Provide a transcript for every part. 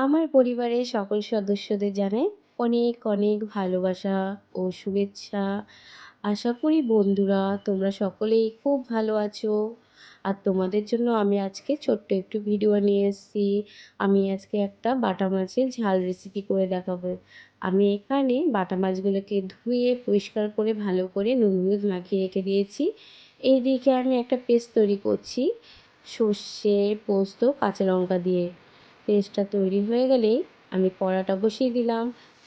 আমার পরিবারের সকল সদস্যদের জানাই অনেক অনেক ভালোবাসা ও শুভেচ্ছা। আশা করি বন্ধুরা তোমরা সকলেই খুব ভালো আছো। আর তোমাদের জন্য আমি আজকে ছোট্ট একটু ভিডিও নিয়ে এসেছি। আমি আজকে একটা বাটা মাছের ঝাল রেসিপি করে দেখাবো। আমি এখানে বাটা মাছগুলোকে ধুয়ে পরিষ্কার করে ভালো করে নুন হলুদ মাখিয়ে রেখে দিয়েছি। এইদিকে আমি একটা পেস্ট তৈরি করছি সর্ষে পোস্ত কাঁচা লঙ্কা দিয়ে। পেস্টটা তৈরি হয়ে গেলেই আমি কড়াটা বসিয়ে দিলাম।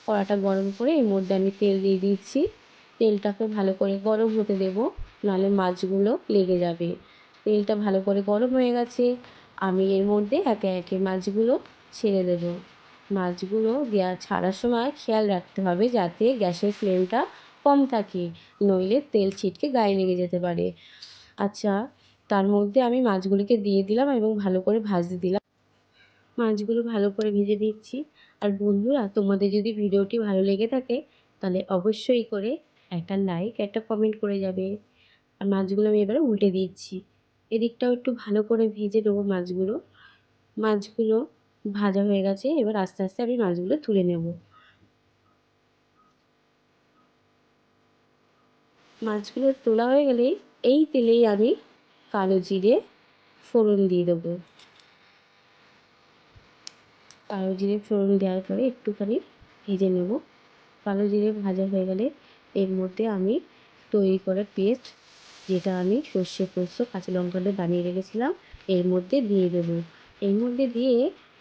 কড়াটা গরম করে এর মধ্যে আমি তেল দিয়ে দিচ্ছি। তেলটাকে ভালো করে গরম হতে দেবো, নাহলে মাছগুলো লেগে যাবে। তেলটা ভালো করে গরম হয়ে গেছে, আমি এর মধ্যে একে একে মাছগুলো ছেড়ে দেবো। মাছগুলো ছাড়ার সময় খেয়াল রাখতে হবে যাতে গ্যাসের ফ্লেমটা কম থাকে, নইলে তেল ছিটকে গায়ে লেগে যেতে পারে। আচ্ছা, তার মধ্যে আমি মাছগুলিকে দিয়ে দিলাম এবং ভালো করে ভাজতে দিলাম। মাছগুলো ভালো করে ভেজে দিচ্ছি। আর বন্ধুরা, তোমাদের যদি ভিডিওটি ভালো লেগে থাকে তাহলে অবশ্যই করে একটা লাইক একটা কমেন্ট করে যাবে। আর মাছগুলো আমি এবারে উল্টে দিচ্ছি। এদিকটাও একটু ভালো করে ভেজে দেবো মাছগুলো। মাছগুলো ভাজা হয়ে গেছে, এবার আস্তে আস্তে আমি মাছগুলো তুলে নেব। মাছগুলো তোলা হয়ে গেলে এই তেলেই আমি কালো জিরে ফোড়ন দিয়ে দেবো। কালো জিরে ফোড়ন দেওয়ার পরে একটুখানি ভেজে নেব। কালো জিরে ভাজা হয়ে গেলে এর মধ্যে আমি তৈরি করা পেস্ট, যেটা আমি সর্ষে পোস্ত কাঁচা লঙ্কা দিয়ে বানিয়ে রেখেছিলাম, এর মধ্যে দিয়ে দেবো। এর মধ্যে দিয়ে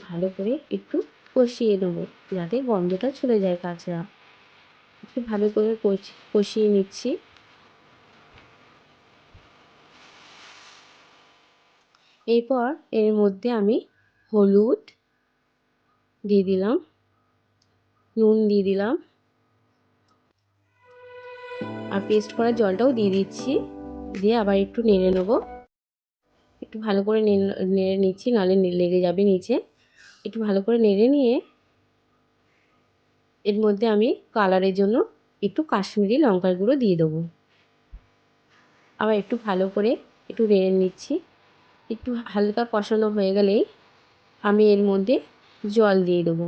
ভালো করে একটু কষিয়ে নেবো যাতে গন্ধটা চলে যায় কাঁচা। একটু ভালো করে কষিয়ে নিচ্ছি। এরপর এর মধ্যে আমি হলুদ দিয়ে দিলাম, নুন দিয়ে দিলাম, আর পেস্ট করা জলটাও দিয়ে দিচ্ছি। দিয়ে আবার একটু নেড়ে নেবো। একটু ভালো করে নেড়ে নিচ্ছি, নাহলে লেগে যাবে নিচে। একটু ভালো করে নেড়ে নিয়ে এর মধ্যে আমি কালারের জন্য একটু কাশ্মীরি লঙ্কার গুঁড়ো দিয়ে দেবো। আবার একটু ভালো করে একটু নেড়ে নিচ্ছি। একটু হালকা কষানো হয়ে গেলেই আমি এর মধ্যে জল দিয়ে দেবো।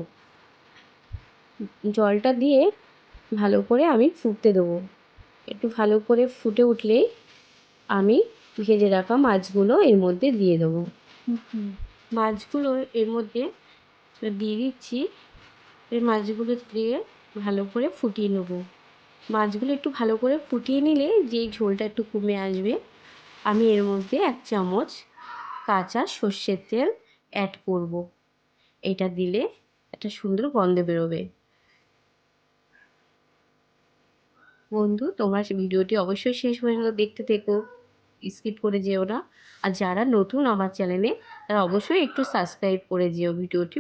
জলটা দিয়ে ভালো করে আমি ফুটতে দেবো। একটু ভালো করে ফুটে উঠলেই আমি ভেজে রাখা মাছগুলো এর মধ্যে দিয়ে দেবো। মাছগুলো এর মধ্যে দিয়ে দিচ্ছি। এই মাছগুলো দিয়ে ভালো করে ফুটিয়ে নেব। মাছগুলো একটু ভালো করে ফুটিয়ে নিলে যেই ঝোলটা একটু কমে আসবে, আমি এর মধ্যে 1 চামচ কাঁচা সর্ষের তেল অ্যাড করব। এটা দিলে একটা সুন্দর গন্ধ বেরোবে। বন্ধু, তোমার ভিডিওটি অবশ্যই শেষ পর্যন্ত দেখতে থেকো, স্কিপ করে যেও না। আর যারা নতুন আমার চ্যানেলে, তারা অবশ্যই একটু সাবস্ক্রাইব করে যেও ভিডিওটি।